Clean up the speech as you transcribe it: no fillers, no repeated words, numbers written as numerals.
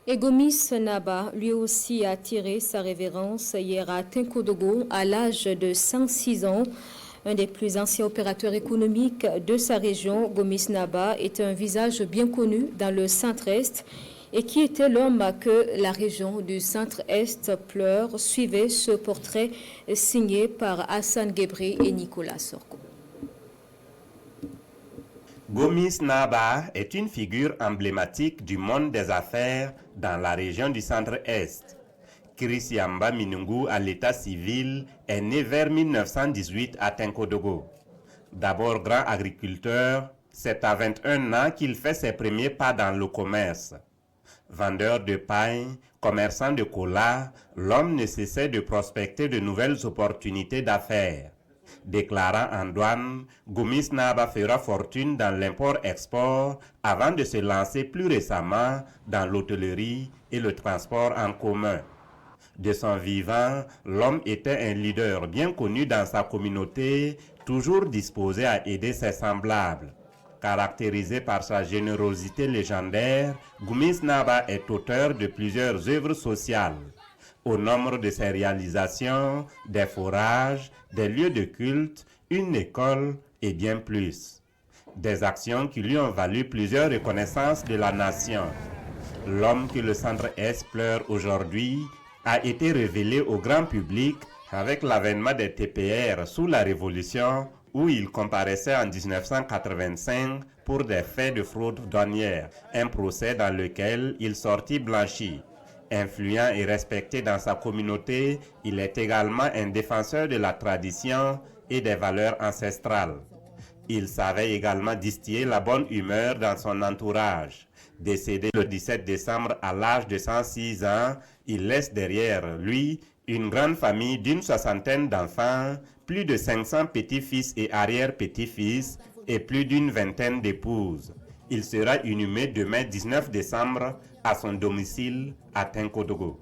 Et Gomis Naba, lui aussi, a tiré sa révérence hier à Tinkodogo à l'âge de 106 ans. Un des plus anciens opérateurs économiques de sa région, Gomis Naba, est un visage bien connu dans le centre-est et qui était l'homme que la région du centre-est pleure, suivait ce portrait signé par Hassan Gebri et Nicolas Sorko. Gomis Naba est une figure emblématique du monde des affaires dans la région du centre-est. Chris Yamba Minungu à l'état civil est né vers 1918 à Tinkodogo. D'abord grand agriculteur, c'est à 21 ans qu'il fait ses premiers pas dans le commerce. Vendeur de pain, commerçant de cola, l'homme ne cessait de prospecter de nouvelles opportunités d'affaires. Déclarant en douane, Gomis Naba fera fortune dans l'import-export avant de se lancer plus récemment dans l'hôtellerie et le transport en commun. De son vivant, l'homme était un leader bien connu dans sa communauté, toujours disposé à aider ses semblables. Caractérisé par sa générosité légendaire, Gomis Naba est auteur de plusieurs œuvres sociales. Au nombre de ses réalisations, des forages, des lieux de culte, une école et bien plus. Des actions qui lui ont valu plusieurs reconnaissances de la nation. L'homme que le centre-est pleure aujourd'hui a été révélé au grand public avec l'avènement des TPR sous la Révolution, où il comparaissait en 1985 pour des faits de fraude douanière, un procès dans lequel il sortit blanchi. Influent et respecté dans sa communauté, il est également un défenseur de la tradition et des valeurs ancestrales. Il savait également distiller la bonne humeur dans son entourage. Décédé le 17 décembre à l'âge de 106 ans, il laisse derrière lui une grande famille d'une soixantaine d'enfants, plus de 500 petits-fils et arrière-petits-fils et plus d'une vingtaine d'épouses. Il sera inhumé demain 19 décembre à son domicile à Tinkodogo.